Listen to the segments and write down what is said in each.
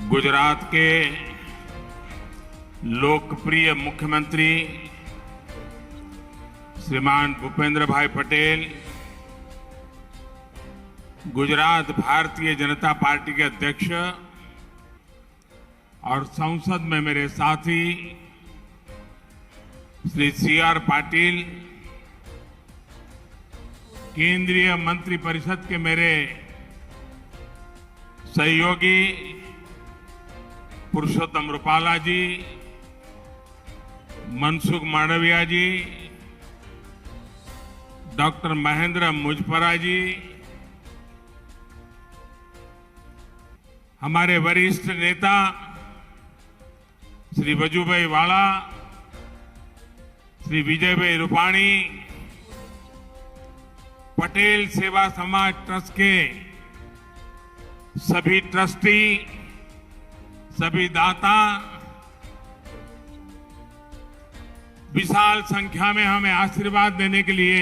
गुजरात के लोकप्रिय मुख्यमंत्री श्रीमान भूपेंद्र भाई पटेल, गुजरात भारतीय जनता पार्टी के अध्यक्ष और संसद में मेरे साथी श्री सी.आर. पाटिल, केंद्रीय मंत्रिपरिषद के मेरे सहयोगी पुरुषोत्तम रूपाला जी, मनसुख मांडविया जी, डॉक्टर महेंद्र मुजपरा जी, हमारे वरिष्ठ नेता श्री वजूभाई वाला, श्री विजयभाई रूपाणी, पटेल सेवा समाज ट्रस्ट के सभी ट्रस्टी, सभी दाता, विशाल संख्या में हमें आशीर्वाद देने के लिए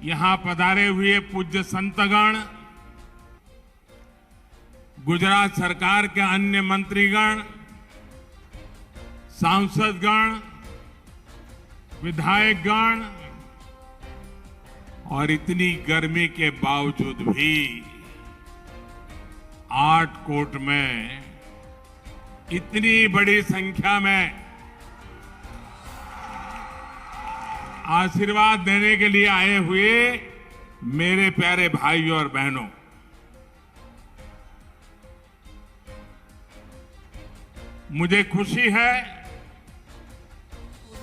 यहां पधारे हुए पूज्य संतगण, गुजरात सरकार के अन्य मंत्रीगण, सांसदगण, विधायकगण और इतनी गर्मी के बावजूद भी आटकोट में इतनी बड़ी संख्या में आशीर्वाद देने के लिए आए हुए मेरे प्यारे भाइयों और बहनों, मुझे खुशी है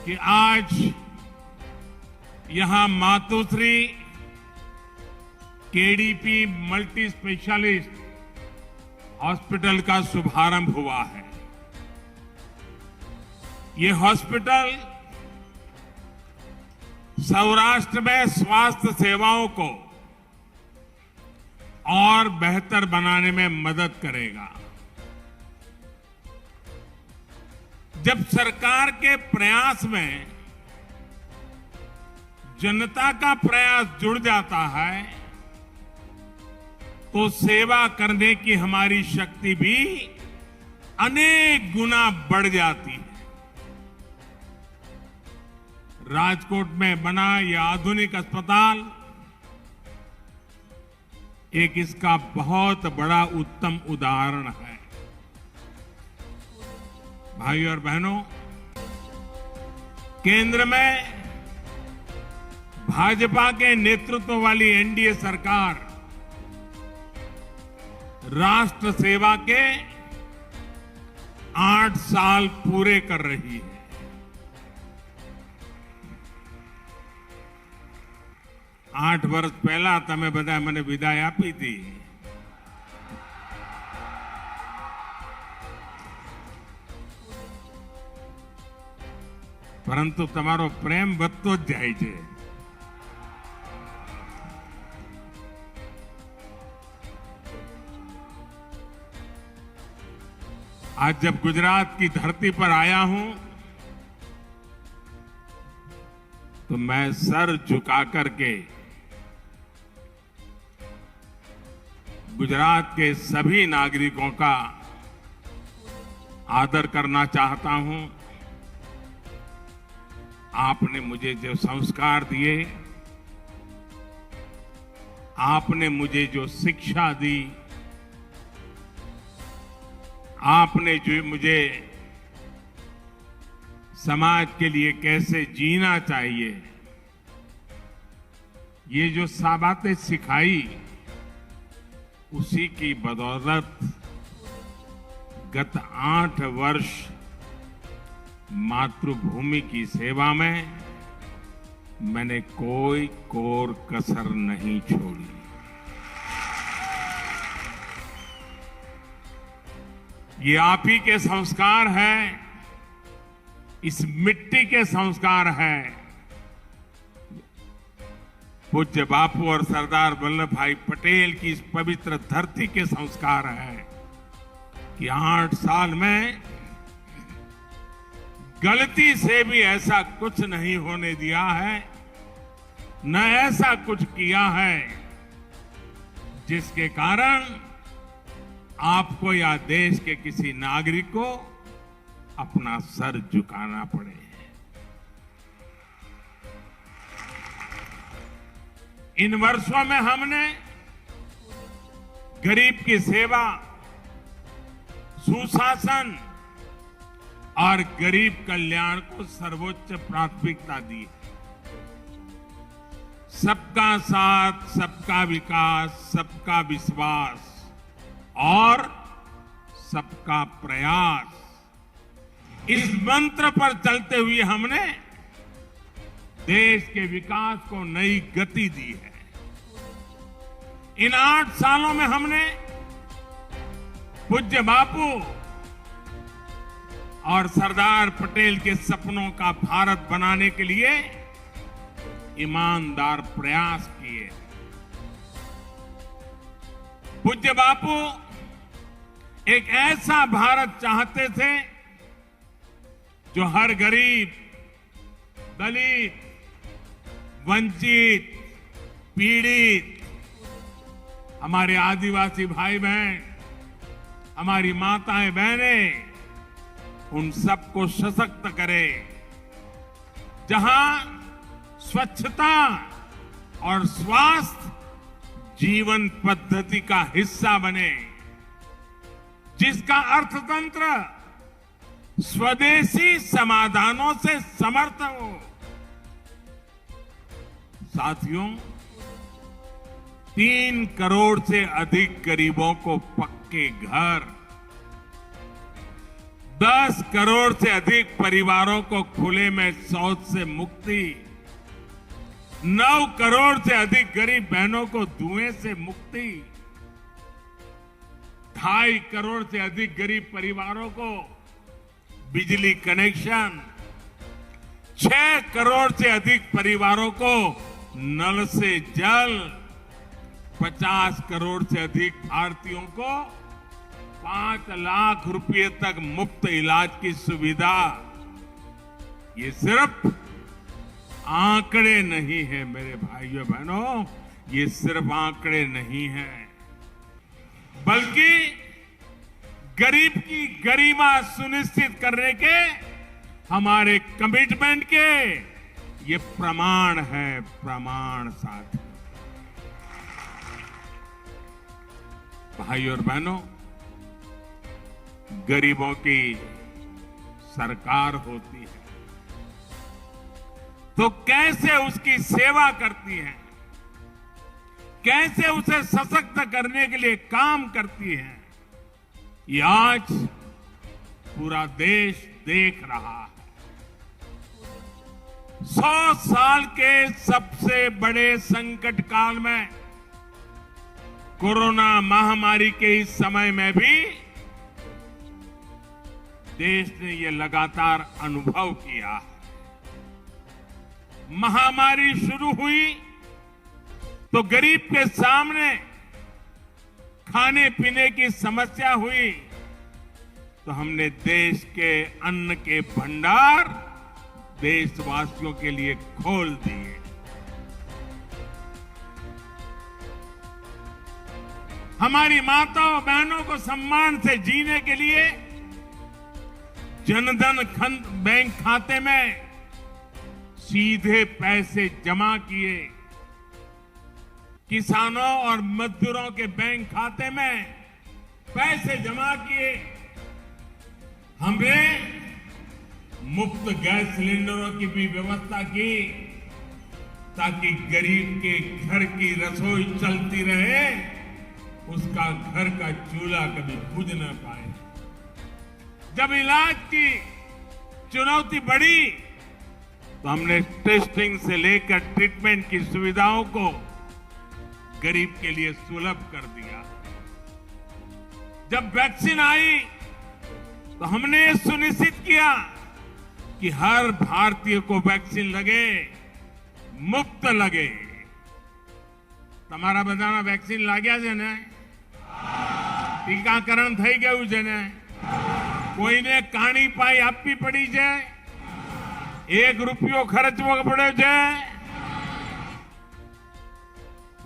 कि आज यहां Matoshree KDP multi specialist hospital का शुभारंभ हुआ है। ये हॉस्पिटल सौराष्ट्र में स्वास्थ्य सेवाओं को और बेहतर बनाने में मदद करेगा। जब सरकार के प्रयास में जनता का प्रयास जुड़ जाता है तो सेवा करने की हमारी शक्ति भी अनेक गुना बढ़ जाती है। राजकोट में बना यह आधुनिक अस्पताल एक इसका बहुत बड़ा उत्तम उदाहरण है। भाइयों और बहनों, केंद्र में भाजपा के नेतृत्व वाली एनडीए सरकार राष्ट्र सेवा के 8 साल पूरे कर रही है। 8 વર્ષ પહેલા તમે બધા મને વિદાય આપી હતી, પરંતુ તમારો પ્રેમ વધતો જ જાય છે। आज जब गुजरात की धरती पर आया हूं तो मैं सर झुका करके गुजरात के सभी नागरिकों का आदर करना चाहता हूं। आपने मुझे जो संस्कार दिए, आपने मुझे जो शिक्षा दी, आपने जो मुझे समाज के लिए कैसे जीना चाहिए, ये जो बातें सिखाई, उसी की बदौलत गत 8 वर्ष मातृभूमि की सेवा में मैंने कोई कोर कसर नहीं छोड़ी। ये आप ही के संस्कार हैं, इस मिट्टी के संस्कार हैं। पूज्य बापू और सरदार वल्लभ भाई पटेल की इस पवित्र धरती के संस्कार हैं कि 8 साल में गलती से भी ऐसा कुछ नहीं होने दिया है, न ऐसा कुछ किया है जिसके कारण आपको या देश के किसी नागरिक को अपना सर झुकाना पड़े। इन वर्षों में हमने गरीब की सेवा, सुशासन और गरीब कल्याण को सर्वोच्च प्राथमिकता दी। सबका साथ, सबका विकास, सबका विश्वास और सबका प्रयास, इस मंत्र पर चलते हुए हमने देश के विकास को नई गति दी है। इन 8 सालों में हमने पूज्य बापू और सरदार पटेल के सपनों का भारत बनाने के लिए ईमानदार प्रयास किए। पूज्य बापू एक ऐसा भारत चाहते थे जो हर गरीब, दलित, वंचित, पीड़ित, हमारे आदिवासी भाई बहन, हमारी माताएं बहनें, उन सबको सशक्त करे। जहां स्वच्छता और स्वास्थ्य जीवन पद्धति का हिस्सा बने, जिसका अर्थतंत्र स्वदेशी समाधानों से समर्थ हो। साथियों, 3 करोड़ से अधिक गरीबों को पक्के घर, 10 करोड़ से अधिक परिवारों को खुले में शौच से मुक्ति, 9 करोड़ से अधिक गरीब बहनों को धुएं से मुक्ति, 2.5 करोड़ से अधिक गरीब परिवारों को बिजली कनेक्शन, 6 करोड़ से अधिक परिवारों को नल से जल, 50 करोड़ से अधिक भारतीयों को 5 लाख रुपए तक मुफ्त इलाज की सुविधा। ये सिर्फ आंकड़े नहीं है मेरे भाइयों बहनों, ये सिर्फ आंकड़े नहीं हैं, बल्कि गरीब की गरिमा सुनिश्चित करने के हमारे कमिटमेंट के ये प्रमाण है, प्रमाण साथ। भाइयों और बहनों, गरीबों की सरकार होती है तो कैसे उसकी सेवा करती है, कैसे उसे सशक्त करने के लिए काम करती है, ये आज पूरा देश देख रहा है। 100 साल के सबसे बड़े संकट काल में, कोरोना महामारी के इस समय में भी देश ने ये लगातार अनुभव किया है। महामारी शुरू हुई तो गरीब के सामने खाने पीने की समस्या हुई तो हमने देश के अन्न के भंडार देशवासियों के लिए खोल दिए। हमारी माताओं बहनों को सम्मान से जीने के लिए जनधन बैंक खाते में सीधे पैसे जमा किए, किसानों और मजदूरों के बैंक खाते में पैसे जमा किए, हमने मुफ्त गैस सिलेंडरों की भी व्यवस्था की ताकि गरीब के घर की रसोई चलती रहे, उसका घर का चूल्हा कभी बुझ न पाए। जब इलाज की चुनौती बढ़ी तो हमने टेस्टिंग से लेकर ट्रीटमेंट की सुविधाओं को गरीब के लिए सुलभ कर दिया। जब वैक्सीन आई तो हमने सुनिश्चित किया कि हर भारतीय को वैक्सीन लगे, मुफ्त लगे। તમારા બધાના વેક્સિન લાગ્યા છે ને? ટીકાકરણ થઈ ગયું છે ને? કોઈને કાણી પાઈ આપવી પડી છે? 1 રૂપિયો ખર્ચવો પડ્યો છે?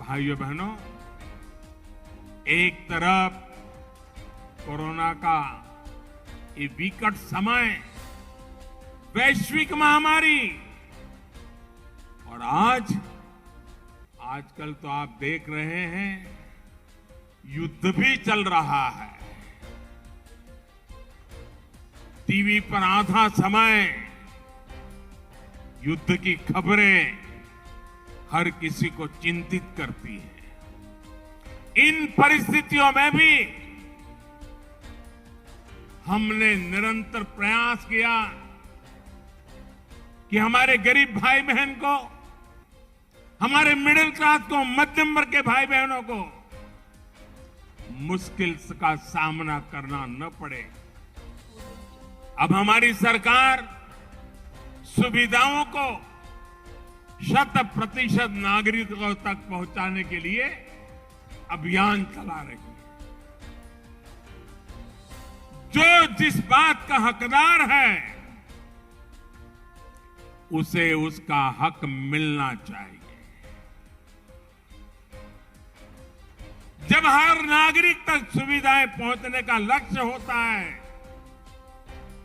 भाइयों बहनों, एक तरफ कोरोना का ये विकट समय, वैश्विक महामारी, और आजकल तो आप देख रहे हैं युद्ध भी चल रहा है। टीवी पर आधा समय युद्ध की खबरें हर किसी को चिंतित करती है। इन परिस्थितियों में भी हमने निरंतर प्रयास किया कि हमारे गरीब भाई बहन को, हमारे मिडिल क्लास को, मध्यम वर्ग के भाई बहनों को मुश्किल का सामना करना न पड़े। अब हमारी सरकार सुविधाओं को 100% नागरिकों तक पहुंचाने के लिए अभियान चला रही है। जो जिस बात का हकदार है उसे उसका हक मिलना चाहिए। जब हर नागरिक तक सुविधाएं पहुंचने का लक्ष्य होता है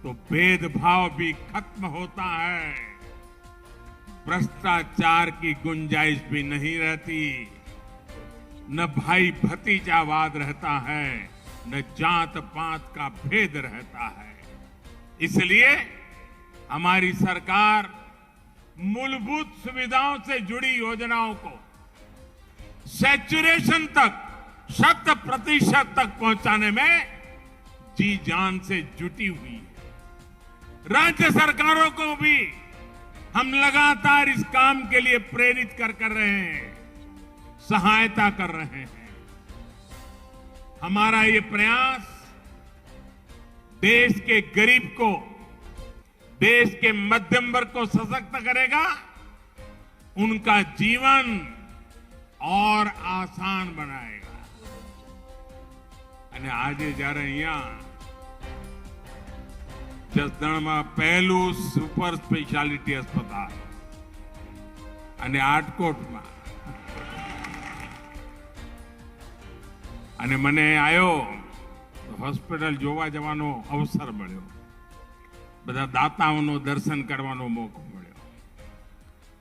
तो भेदभाव भी खत्म होता है, भ्रष्टाचार की गुंजाइश भी नहीं रहती, न भाई भतीजावाद रहता है, न जात पात का भेद रहता है। इसलिए हमारी सरकार मूलभूत सुविधाओं से जुड़ी योजनाओं को सैचुरेशन तक, 100% तक पहुंचाने में जी जान से जुटी हुई है। राज्य सरकारों को भी हम लगातार इस काम के लिए प्रेरित कर रहे हैं, सहायता कर रहे हैं। हमारा ये प्रयास देश के गरीब को, देश के मध्यम वर्ग को सशक्त करेगा, उनका जीवन और आसान बनाएगा। અને આજે જ્યારે અહીંયા જસદણમાં પહેલું સુપર સ્પેશિયાલિટી अस्पताल અને આટકોટમાં, અને મને આવ્યો હોસ્પિટલ જોવા જવાનો અવસર મળ્યો, બધા દાતાઓનો દર્શન કરવાનો મોકો મળ્યો,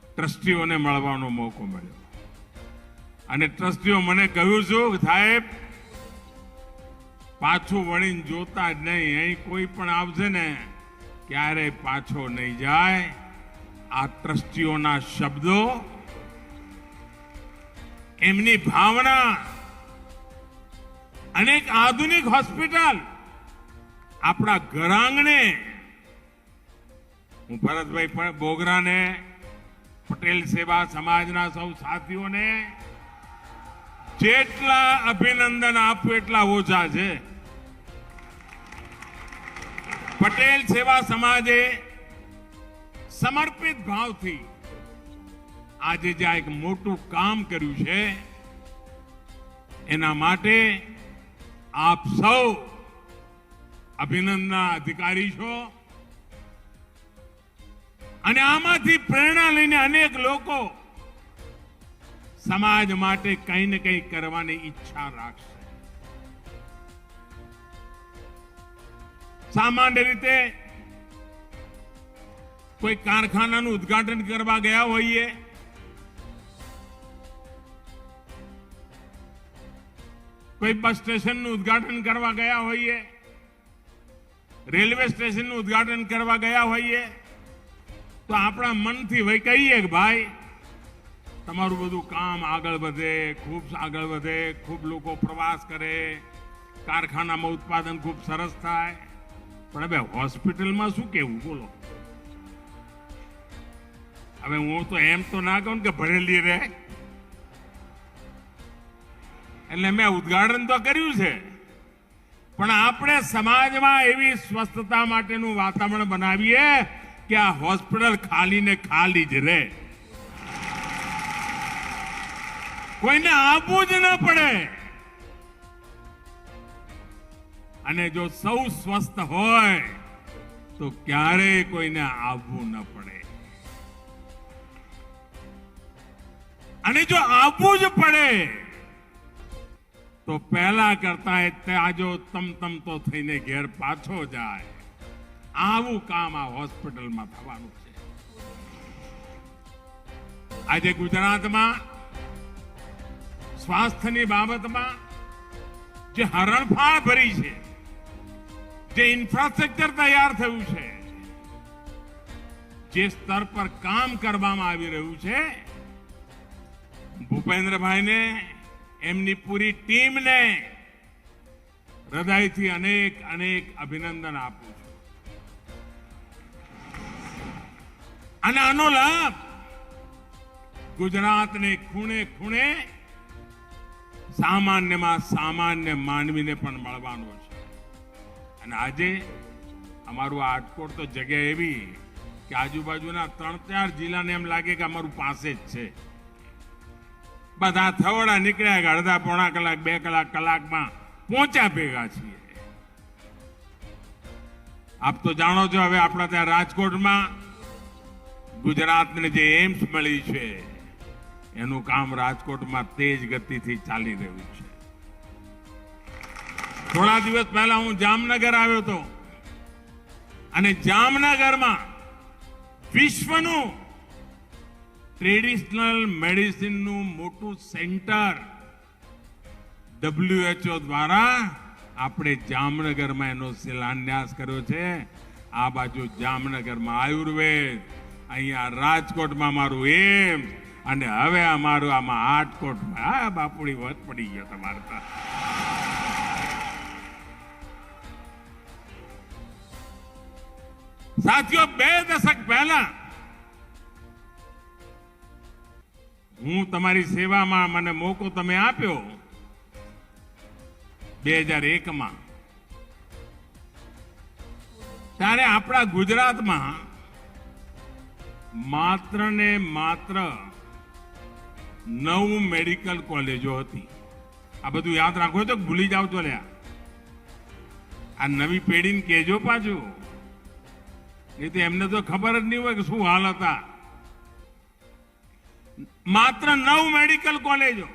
ટ્રસ્ટીઓને મળવાનો મોકો મળ્યો, અને ટ્રસ્ટીઓ મને કહ્યું છું સાહેબ પાછું વળીને જોતા જ નહીં, અહીં કોઈ પણ આવશે ને ક્યારે પાછો નહીં જાય। આ ટ્રસ્ટીઓના શબ્દો, એમની ભાવના, અને એક આધુનિક હોસ્પિટલ આપણા ઘર આંગણે, હું ભરતભાઈ બોગરાને, પટેલ સેવા સમાજના સૌ સાથીઓને જેટલા અભિનંદન આપું એટલા ઓછા છે। પટેલ સેવા સમાજે સમર્પિત ભાવથી આજે જે એક મોટું કામ કર્યું છે એના માટે આપ સૌ અભિનંદનના અધિકારી છો, અને આમાંથી પ્રેરણા લઈને અનેક લોકો समाज માટે કંઈ ને કંઈ કરવાની ઈચ્છા રાખશે। સામાન્ય રીતે કોઈ કારખાનાનું ઉદ્ઘાટન કરવા ગયા હોઈએ, કોઈ બસ સ્ટેશનનું ઉદ્ઘાટન કરવા ગયા હોઈએ, રેલવે સ્ટેશનનું ઉદ્ઘાટન કરવા ગયા હોઈએ, તો આપણા મનથી ભાઈ કહીએ કે ભાઈ તમારું બધું કામ આગળ વધે, ખૂબ આગળ વધે, ખૂબ લોકો પ્રવાસ કરે, કારખાનામાં ઉત્પાદન ખૂબ સરસ થાય, પણ હવે હોસ્પિટલમાં શું કહેવું બોલો? હવે હું તો એમ તો ના કહું કે ભરેલી રહે, એટલે મેં ઉદ્ઘાટન તો કર્યું છે, પણ આપણે સમાજમાં એવી સ્વસ્થતા માટેનું વાતાવરણ બનાવીએ કે આ હોસ્પિટલ ખાલી ને ખાલી જ રહે, કોઈને આવવું જ ન પડે। અને જો સૌ સ્વસ્થ હોય તો ક્યારેય કોઈને આવવું ન પડે, અને જો આવવું જ પડે તો પહેલા કરતા તાજો તમતમતો થઈને ઘેર પાછો જાય. આવું કામ આ હોસ્પિટલમાં થવાનું છે. આજે ગુજરાતમાં સ્વાસ્થ્યની બાબતમાં જે હરણફાળ ભરી છે, જે ઇન્ફ્રાસ્ટ્રક્ચર તૈયાર થયું છે, જે સ્તર પર કામ કરવામાં આવી રહ્યું છે, ભૂપેન્દ્રભાઈને એમની પૂરી ટીમને હૃદયથી અનેક અનેક અભિનંદન આપું છું. અને આનો લાભ ગુજરાતને ખૂણે ખૂણે સામાન્યમાં સામાન્ય માનવીને પણ મળવાનો છે. અને આજે અમારું રાજકોટ તો જગ્યા એવી કે આજુબાજુના 3-4 જિલ્લાને એમ લાગે કે અમારું પાસે જ છે. બધા થવડા નીકળ્યા કે અડધા પોણા કલાક 2 કલાકમાં પહોંચ્યા ભેગા છીએ. આપ તો જાણો છો હવે આપણા ત્યાં રાજકોટમાં ગુજરાતને જે એમ્સ મળી છે એનું કામ રાજકોટમાં તેજ ગતિથી ચાલી રહ્યું છે. થોડા દિવસ પહેલા હું જામનગર આવ્યો હતો અને જામનગરમાં વિશ્વનું ટ્રેડિશનલ મેડિસિનનું મોટું સેન્ટર WHO દ્વારા આપણે જામનગરમાં એનો શિલાન્યાસ કર્યો છે. આ બાજુ જામનગરમાં આયુર્વેદ, અહીંયા રાજકોટમાં મારું એમ, અને હવે અમારું આમાં આટકોટમાં બાપુડી વધ પડી ગયો તમારે તો. સાથીઓ, 2 દશક પહેલા હું તમારી સેવામાં મને મોકો તમે આપ્યો 2001માં, ત્યારે આપણા ગુજરાતમાં માત્ર ને માત્ર 9 મેડિકલ કોલેજો હતી. આ બધું યાદ રાખો તો ભૂલી જાવ તો લ્યા. આ નવી પેઢીને કહેજો પાછું, નહીં તો એમને તો ખબર જ નહીં હોય કે શું હાલ હતા. માત્ર 9 મેડિકલ કોલેજો.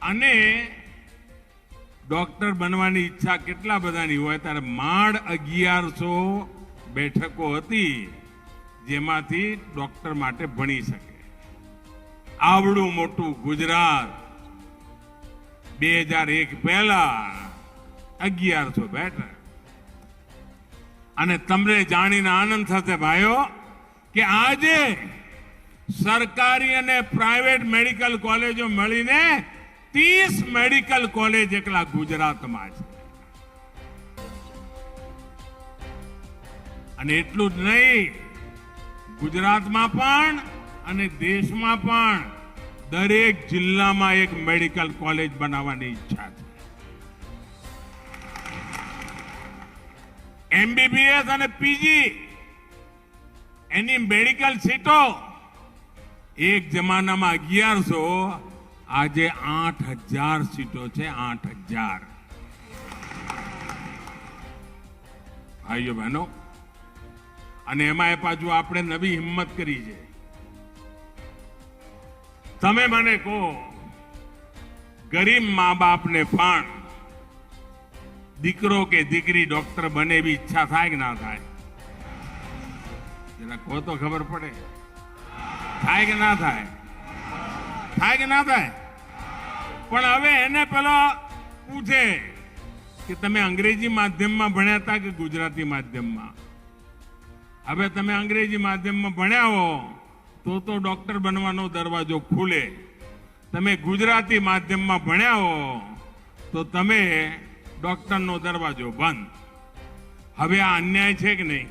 અને ડોક્ટર બનવાની ઈચ્છા કેટલા બધાની હોય, ત્યારે માંડ 1100 બેઠકો હતી જેમાંથી ડોક્ટર માટે ભણી શકે. આવડું મોટું ગુજરાત 2001 પહેલા 1100 બેઠક. અને તમને જાણીને આનંદ થશે ભાઈઓ કે આજે સરકારી અને પ્રાઇવેટ મેડિકલ કોલેજો મળીને 30 મેડિકલ કોલેજ એકલા ગુજરાતમાં છે. અને એટલું જ નહીં, ગુજરાતમાં પણ અને દેશમાં પણ દરેક જિલ્લામાં એક મેડિકલ કોલેજ બનાવવાની ઈચ્છા છે. MBBS અને PG એની મેડિકલ સીટો એક જમાનામાં 1100, આજે 8000 સીટો છે. 8000. ભાઈઓ બહેનો, અને એમાં પાછું આપણે નવી હિંમત કરી છે. તમે મને કહો, ગરીબ મા બાપને પણ દીકરો કે દીકરી ડોક્ટર બને એવી ઈચ્છા થાય કે ના થાય? જરા કહો તો ખબર પડે. થાય કે ના થાય? થાય કે ના થાય? પણ હવે એને પેલો પૂછે કે તમે અંગ્રેજી માધ્યમમાં ભણ્યા હતા કે ગુજરાતી માધ્યમમાં? હવે તમે અંગ્રેજી માધ્યમમાં ભણ્યા હો તો ડોક્ટર બનવાનો દરવાજો ખુલે. તમે ગુજરાતી માધ્યમમાં ભણ્યા હો તો તમે ડોક્ટરનો દરવાજો બંધ. હવે આ અન્યાય છે કે નહીં?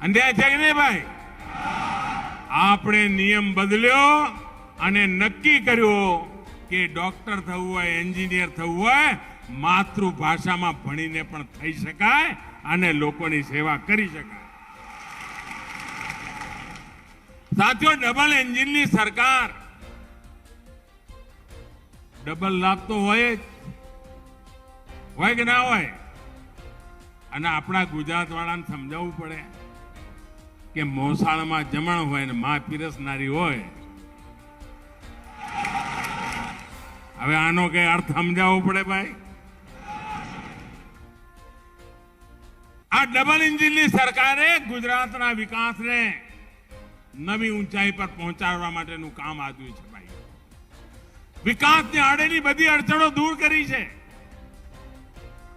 અન્યાય છે કે નહીં ભાઈ? આપણે નિયમ બદલ્યો અને નક્કી કર્યું કે ડોક્ટર થવું હોય, એન્જિનિયર થવું હોય, માતૃભાષામાં ભણીને પણ થઈ શકાય અને લોકોની સેવા કરી શકાય. સાથીઓ, ડબલ એન્જિનની સરકાર, ડબલ લાભ તો હોય જ, હોય કે ના હોય? અને આપણા ગુજરાત વાળાને સમજાવવું પડે કે મોસાળમાં જમણ હોય ને માં પીરસનારી હોય. હવે આનો કઈ અર્થ સમજાવવો પડે ભાઈ. આ ડબલ એન્જિનની સરકારે ગુજરાતના વિકાસને નવી ઊંચાઈ પર પહોંચાડવા માટેનું કામ આપ્યું છે ભાઈ. વિકાસની આડેની બધી અડચણો દૂર કરી છે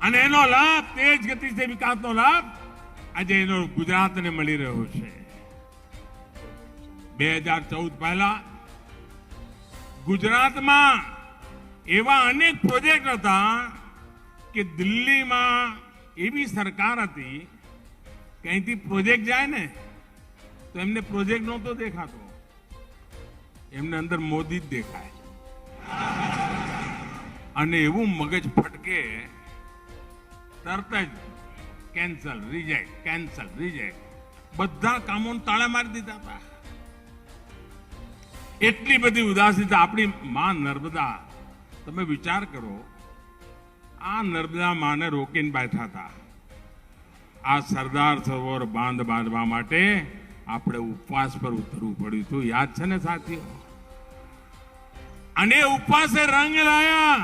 અને એનો લાભ, તેજ ગતિથી વિકાસનો લાભ આજે એનો ગુજરાતને મળી રહ્યો છે. 2014 પહેલા ગુજરાતમાં એવા અનેક પ્રોજેક્ટ હતા કે દિલ્હીમાં એવી સરકાર હતી કે અહીંથી પ્રોજેક્ટ જાય ને તો એમને પ્રોજેક્ટ નહોતો દેખાતો, એમને અંદર મોદી જ દેખાય અને એવું મગજ ફટકે તરત જ કેન્સલ, રિજેક્ટ, કેન્સલ, રિજેક્ટ, બધા કામોને તાળા મારી દીધા હતા. એટલી બધી ઉદાસીનતા. આપણી માં નર્મદા, તમે વિચાર કરો, આ નર્મદા માને રોકીને બેઠા હતા. આ સરદાર સરોવર બાંધ બાંધવા માટે આપણે ઉપવાસ પર ઉતરવું પડ્યું હતું, યાદ છે ને સાથીઓ? અને ઉપવાસે રંગ લાયા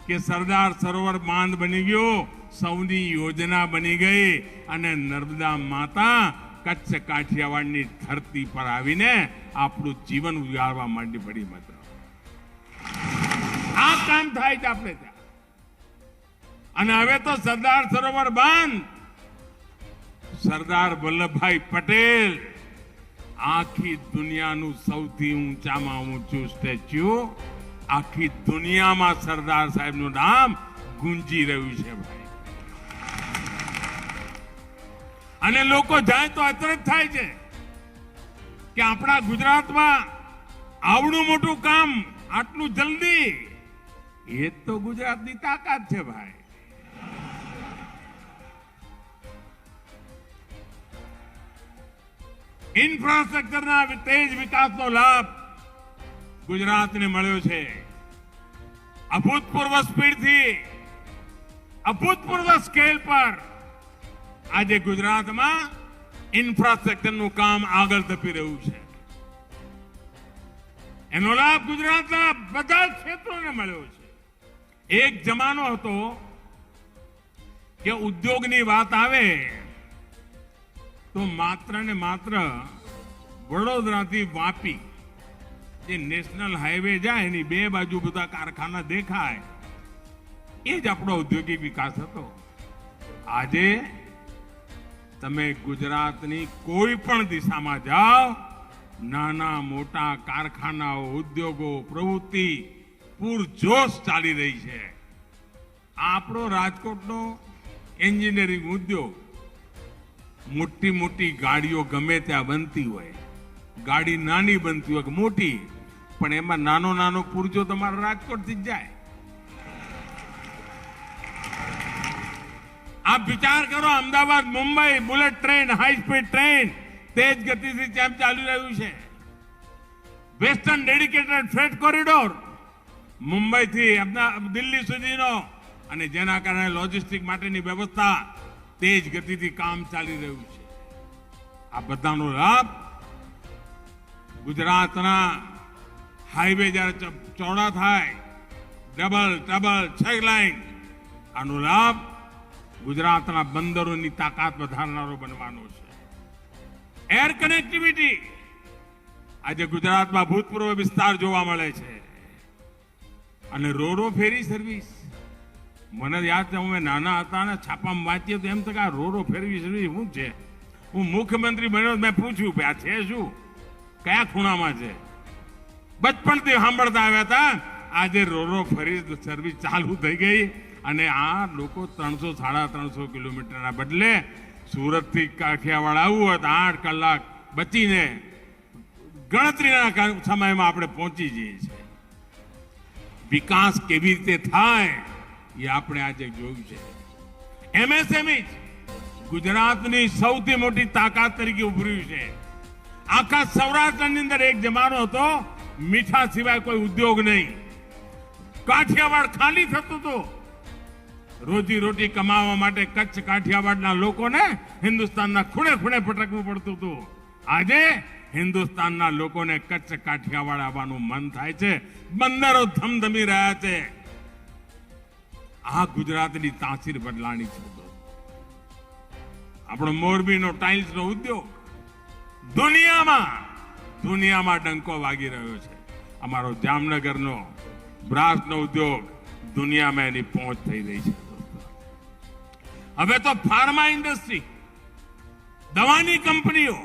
કે સરદાર સરોવર બાંધ બની ગયો, સૌની યોજના બની ગઈ અને નર્મદા માતા કચ્છ કાઠિયાવાડની ધરતી પર આવીને આપણું જીવન ઉજાડવા માંડી પડી. માત્ર આ કામ થાય છે આપણે ત્યાં. અને હવે તો સરદાર સરોવર બંધ. સરદાર વલ્લભભાઈ પટેલ, આખી દુનિયાનું સૌથી ઊંચામાં ઊંચું સ્ટેચ્યુ, આખી દુનિયામાં સરદાર સાહેબનું નામ ગુંજી રહ્યું છે ભાઈ. અને લોકો જાય તો અચરજ થાય છે કે આપણા ગુજરાતમાં આવડું મોટું કામ આટલું જલ્દી. એ તો ગુજરાતની તાકાત છે ભાઈ. ઇન્ફ્રાસ્ટ્રક્ચરના તેજ વિકાસનો લાભ ગુજરાતને મળ્યો છે. અભૂતપૂર્વ સ્પીડથી, અભૂતપૂર્વ સ્કેલ પર આજે ગુજરાતમાં ઇન્ફ્રાસ્ટ્રક્ચરનું કામ આગળ ધપી રહ્યું છે. એનો લાભ ગુજરાતના બધા ક્ષેત્રોને મળ્યો છે. એક જમાનો હતો કે ઉદ્યોગની વાત આવે તો માત્ર ને માત્ર વડોદરાથી વાપી જે નેશનલ હાઈવે જાય એની બે બાજુ બધા કારખાના દેખાય, એ જ આપણો ઔદ્યોગિક વિકાસ હતો. આજે તમે ગુજરાતની કોઈ પણ દિશામાં જાઓ, નાના મોટા કારખાનાઓ, ઉદ્યોગો, પ્રવૃત્તિ પૂરજોશ ચાલી રહી છે. આપણો રાજકોટનો એન્જિનિયરિંગ ઉદ્યોગ, મોટી મોટી ગાડીઓ ગમે ત્યાં બનતી હોય, ગાડી નાની બનતી હોય કે મોટી, પણ એમાં નાનો નાનો પુરજો તમારા રાજકોટથી જ જાય. આપ વિચાર કરો, Ahmedabad Mumbai bullet train, high speed train તેજ ગતિથી જેમ ચાલી રહ્યું છે. વેસ્ટર્ન ડેડિકેટેડ ફ્રેટ કોરિડોર મુંબઈથી દિલ્હી સુધીનો, અને જેના કારણે લોજિસ્ટિક માટેની વ્યવસ્થા તેજ ગતિથી કામ ચાલી રહ્યું છે. આ બધાનો લાભ ગુજરાતના હાઈવે જ્યારે ચોડા થાય, ડબલ ટ્રબલ 6 લાઈન, આનો લાભ ગુજરાતના બંદરોની તાકાત વધારનારો બનવાનો છે. એર કનેક્ટિવિટી આજે ગુજરાતમાં ભૂતપૂર્વ વિસ્તાર જોવા મળે છે. અને રોરો ફેરી સર્વિસ, મને યાદ છે, અમે નાના હતા ને છાપામાં વાંચીએ તો એમ તો કે આ રોરો ફેરી સર્વિસ શું છે? હું મુખ્યમંત્રી બન્યો, મેં પૂછ્યું કે આ છે શું, કયા ખૂણામાં છે? બચપણથી સાંભળતા આવ્યા હતા. આજે રોરો ફેરી સર્વિસ ચાલુ થઈ ગઈ અને આ લોકો 300-350 કિલોમીટરના બદલે સુરતથી કાઠિયાવાડ આવવું હોય તો 8 કલાક બચીને ગણતરીના સમયમાં આપણે પહોંચી જઈએ છીએ. વિકાસ કેવી રીતે થાય એ આપણે આજે જોયું છે. એમએસએમઈ ગુજરાતની સૌથી મોટી તાકાત તરીકે ઉભર્યું છે. આખા સૌરાષ્ટ્રની અંદર એક જમાનો હતો મીઠા સિવાય કોઈ ઉદ્યોગ નહીં. કાઠિયાવાડ ખાલી થતું હતું. રોજી રોટી કમાવા માટે કચ્છ કાઠિયાવાડના લોકોને હિન્દુસ્તાનના ખૂણે ખૂણે ભટકવું પડતું હતું. આજે હિન્દુસ્તાનના લોકોને કચ્છ કાઠિયાવાડ આવવાનું મન થાય છે, બંદરો ધમધમી રહ્યા છે. આ ગુજરાતની તાસીર બદલાણી છે. આપણો મોરબીનો ટાઇલ્સનો ઉદ્યોગ દુનિયામાં ડંકો વાગી રહ્યો છે. અમારો જામનગરનો બ્રાસનો ઉદ્યોગ દુનિયામાં એની પહોંચ થઈ રહી છે. હવે તો ફાર્મા ઇન્ડસ્ટ્રી, દવાની કંપનીઓ,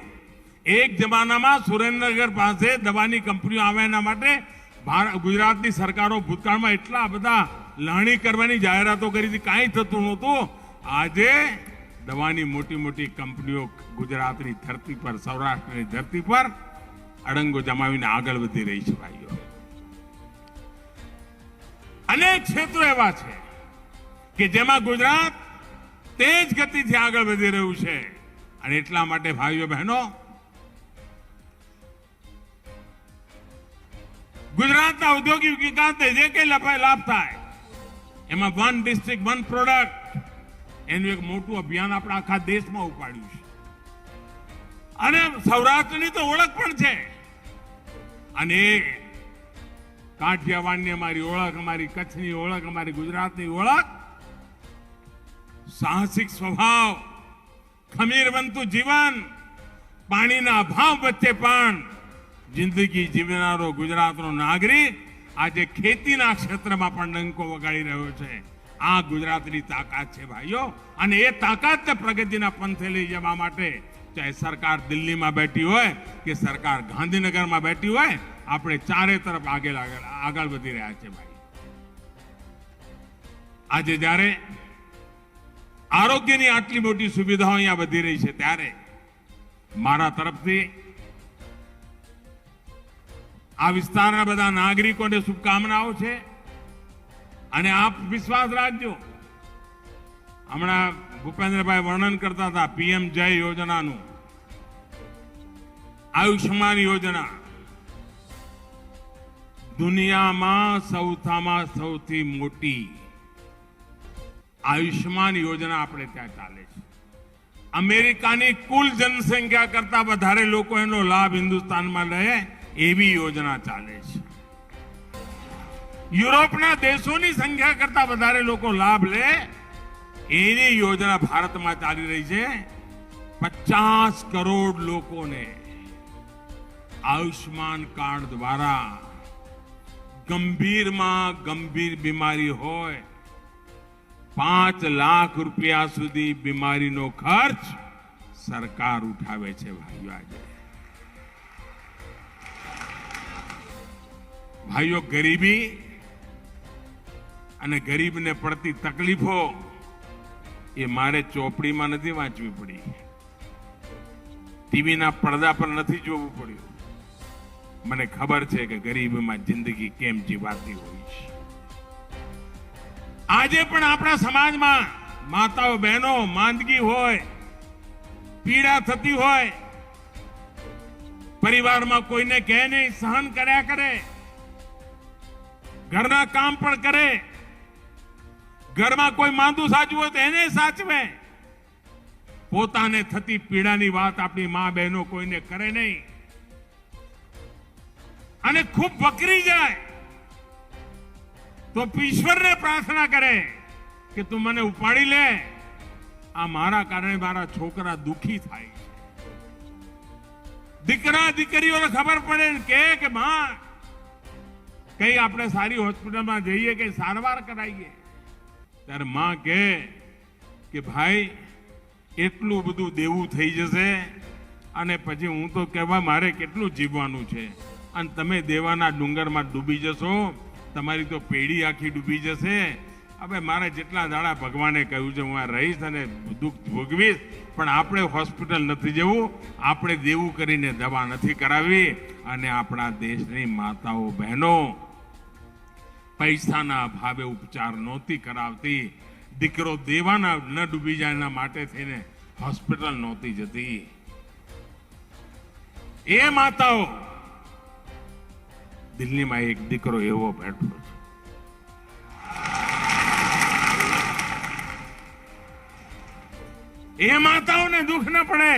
એક જમાનામાં સુરેન્દ્રનગર પાસે દવાની કંપનીઓ આવે એના માટે ગુજરાતની સરકારો ભૂતકાળમાં એટલા બધા લાણી કરવાની જાહેરાતો કરી હતી, કાંઈ થતું નહોતું. આજે દવાની મોટી મોટી કંપનીઓ ગુજરાતની ધરતી પર, સૌરાષ્ટ્રની ધરતી પર અડંગો જમાવીને આગળ વધી રહી છે. ભાઈઓ, અનેક ક્ષેત્રો એવા છે કે જેમાં ગુજરાત તેજ ગતિથી આગળ વધી રહ્યું છે. અને એટલા માટે ભાઈઓ બહેનો, ગુજરાતના ઔદ્યોગિક વિકાસને જે કંઈ લાભ થાય એમાં વન ડિસ્ટ્રિક્ટ વન પ્રોડક્ટ એનું એક મોટું અભિયાન આપણે આખા દેશમાં ઉપાડ્યું છે. અને સૌરાષ્ટ્રની તો ઓળખ પણ છે. અને કાઠિયાવાડની અમારી ઓળખ, અમારી કચ્છની ઓળખ, અમારી ગુજરાતની ઓળખ સાહસિક સ્વભાવ, ખમીરવંતું જીવન, પાણીના અભાવ વચ્ચે પણ જિંદગી જીવનારો ગુજરાતનો નાગરિક આજે ખેતીના ક્ષેત્રમાં પણ ડંકો વગાડી રહ્યો છે. આ ગુજરાતની તાકાત છે ભાઈઓ. અને એ તાકાતને પ્રગતિના પંથે લઈ જવા માટે ચાહે સરકાર દિલ્હીમાં બેઠી હોય કે સરકાર ગાંધીનગરમાં બેઠી હોય, આપણે ચારે તરફ આગળ વધી રહ્યા છે. ભાઈ, આજે જ્યારે આરોગ્યની આટલી મોટી સુવિધાઓ અહીંયા વધી રહી છે, ત્યારે મારા તરફથી આ વિસ્તારના બધા નાગરિકોને શુભકામનાઓ છે. અને આપ વિશ્વાસ રાખજો, હમણાં ભૂપેન્દ્રભાઈ વર્ણન કરતા હતા પીએમ જય યોજનાનું, આયુષ્માન યોજના દુનિયામાં સૌથી મોટી આયુષ્માન યોજના આપણે ત્યાં ચાલે છે. અમેરિકાની કુલ જનસંખ્યા કરતા વધારે લોકો એનો લાભ હિન્દુસ્તાનમાં લે એવી યોજના ચાલે છે. યુરોપના દેશોની સંખ્યા કરતા વધારે લોકો લાભ લે એની યોજના ભારતમાં ચાલી રહી છે. 50 કરોડ લોકોને આયુષ્માન કાર્ડ દ્વારા ગંભીરમાં ગંભીર બીમારી હોય 5 લાખ રૂપિયા સુધી બીમારીનો ખર્ચ સરકાર ઉઠાવે છે. ભાઈઓ, ગરીબી અને ગરીબને પડતી તકલીફો એ મારે ચોપડીમાં નથી વાંચવી પડી, ટીવીના પડદા પર નથી જોવું પડ્યું. મને ખબર છે કે ગરીબીમાં જિંદગી કેમ જીવાતી હોય છે. આજે પણ આપણા સમાજમાં માતાઓ બહેનો માંદગી હોય, પીડા થતી હોય, પરિવારમાં કોઈને કહે નહીં, સહન કર્યા કરે, ઘરના કામ પણ કરે, ઘરમાં કોઈ માંદું સાચું હોય તો એને સાચવે, પોતાને થતી પીડાની વાત આપણી મા બહેનો કોઈને કરે નહીં. અને ખૂબ વકરી જાય તો ઈશ્વરને પ્રાર્થના કરે કે તું મને ઉપાડી લે, આ મારા કારણે મારા છોકરા દુખી થાય. દીકરા દીકરીઓને ખબર પડે કે માં કઈ આપણે સારી હોસ્પિટલમાં જઈએ કે સારવાર કરાવીએ, ત્યારે માં કહે કે ભાઈ એટલું બધું દેવું થઈ જશે અને પછી હું તો કહેવા મારે કેટલું જીવવાનું છે, અને તમે દેવાના ડુંગરમાં ડૂબી જશો, તમારી તો પેઢી આખી ડૂબી જશે. હવે મારે જેટલા દાડા ભગવાને કહ્યું છે હું આ રહીશ અને દુઃખ ભોગવીશ, પણ આપણે હોસ્પિટલ નથી જવું, આપણે દેવું કરીને દવા નથી કરાવી. અને આપણા દેશની માતાઓ બહેનો પૈસાના અભાવે ઉપચાર નહોતી કરાવતી, દીકરો દેવાના ન ડૂબી જાય એના માટે થઈને હોસ્પિટલ નહોતી જતી. એ માતાઓ, દિલ્હીમાં એક દીકરો એવો બેઠો છે, એ માતાઓને દુઃખ ન પડે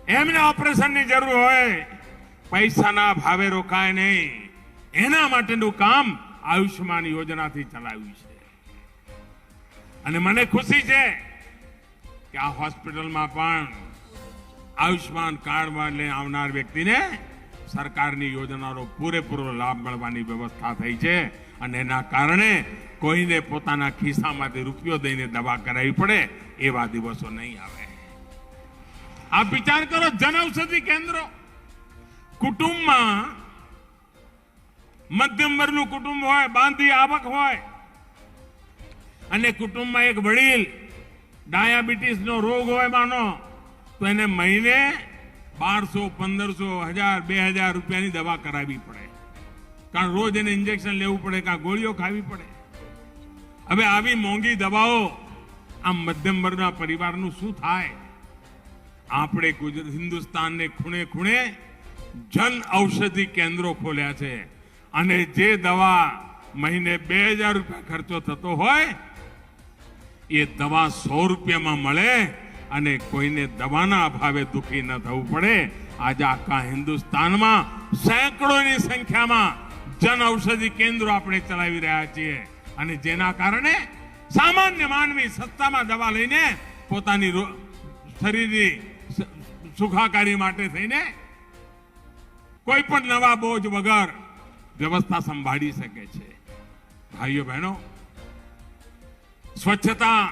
એમને ઓપરેશનની જરૂર હોય, પૈસાના ભાવે રોકાય નહીં, એના માટેનું કામ આયુષ્યમાન યોજનાથી ચલાવ્યું છે. અને મને ખુશી છે કે આ હોસ્પિટલમાં પણ આયુષ્યમાન કાર્ડમાં લઈને આવનાર વ્યક્તિને સરકારની યોજનાનો પૂરેપૂરો લાભ મળવાની વ્યવસ્થા થઈ છે. અને એના કારણે કોઈને પોતાના ખિસ્સામાંથી રૂપિયો દઈને દવા કરાવવી પડે એવા દિવસો નહીં આવે. આપ વિચાર કરો, જનઔષધિ કેન્દ્રો કુટુંબમાં મધ્યમ વર્ગનું કુટુંબ હોય, બાંધી આવક હોય, અને કુટુંબમાં એક વડીલ ડાયાબિટીસનો રોગ હોય માનો, તો એને મહિને 1200, 1500, 1000, 2000 રૂપિયાની દવા કરાવવી પડે. કારણ રોજ એને ઇન્જેક્શન લેવું પડે, કાં ગોળીઓ ખાવી પડે. હવે આવી મોંઘી દવાઓ આ મધ્યમ વર્ગના પરિવારનું શું થાય? આપણે હિન્દુસ્તાનને ખૂણે ખૂણે જન ઔષધિ કેન્દ્રો ખોલ્યા છે. અને જે દવા મહિને 2000 રૂપિયા ખર્ચો થતો હોય, એ દવા 100 રૂપિયામાં મળે અને કોઈને દવાના અભાવે દુઃખી ન થવું પડે. આજે આખા હિન્દુસ્તાનમાં સેંકડોની સંખ્યામાં જન ઔષધિ કેન્દ્રો આપણે ચલાવી રહ્યા છીએ. અને જેના કારણે સામાન્ય માનવી સસ્તામાં દવા લઈને પોતાની શરીરની સુખાકારી માટે થઈને કોઈ પણ નવા બોજ વગર વ્યવસ્થા સંભાળી શકે છે. ભાઈઓ બહેનો, સ્વચ્છતા,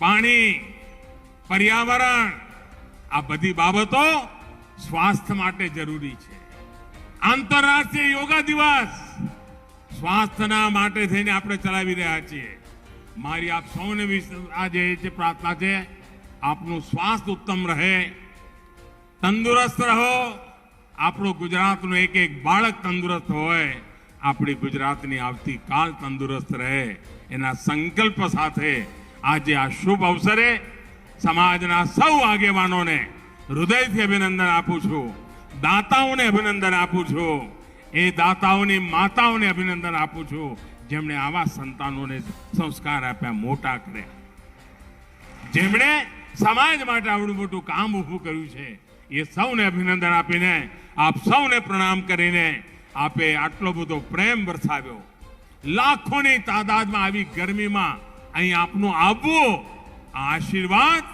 પાણી, પર્યાવરણ, આ બધી બાબતો સ્વાસ્થ્ય માટે જરૂરી છે. આંતરરાષ્ટ્રીય યોગા દિવસ સ્વાસ્થ્યના માટે થઈને આપણે ચલાવી રહ્યા છીએ. મારી આપ સૌને આજે જે પ્રાર્થના છે, આપનું સ્વાસ્થ્ય ઉત્તમ રહે, તંદુરસ્ત રહો. આપણું ગુજરાતનું એક એક બાળક તંદુરસ્ત હોય, આપણી ગુજરાતની આવતીકાલ તંદુરસ્ત રહે, એના સંકલ્પ સાથે આજે આ શુભ અવસરે સમાજના સૌ આગેવાનોને હૃદયથી અભિનંદન આપું છું. દાતાઓને અભિનંદન આપું છું. એ દાતાઓની માતાઓને અભિનંદન આપું છું, જેમણે આવા સંતાનોને સંસ્કાર આપ્યા, મોટા કર્યા, જેમણે સમાજ માટે આવડું મોટું કામ ઊભું કર્યું છે. એ સૌને અભિનંદન આપીને, આપ સૌને પ્રણામ કરીને આપે આટલો બધો પ્રેમ વરસાવ્યો. લાખોની તાદાદમાં આવી ગરમીમાં અહીં આપનું આવવું, આ આશીર્વાદ,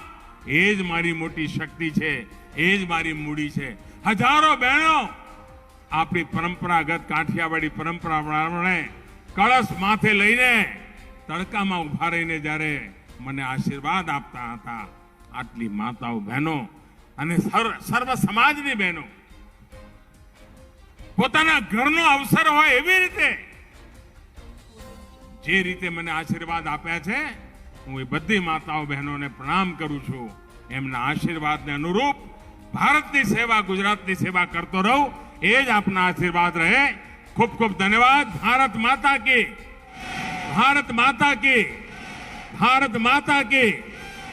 એ જ મારી મોટી શક્તિ છે, એ જ મારી મૂડી છે. હજારો બહેનો આપણી પરંપરાગત કાઠિયાવાડી પરંપરા પ્રમાણે કળશ માથે લઈને તડકામાં ઉભા રહીને જ્યારે મને આશીર્વાદ આપતા હતા, આટલી માતાઓ, બહેનો અને સર્વ સમાજની બહેનો પોતાના ઘરનો અવસર હોય એવી રીતે જે રીતે મને આશીર્વાદ આપ્યા છે, હું એ બધી માતાઓ બહેનોને પ્રણામ કરું છું. એમના આશીર્વાદને અનુરૂપ ભારતની સેવા, ગુજરાતની સેવા કરતો રહું, એ જ આપના આશીર્વાદ રહે. ખૂબ ખૂબ ધન્યવાદ. ભારત માતા કી, ભારત માતા કી, ભારત માતા કી.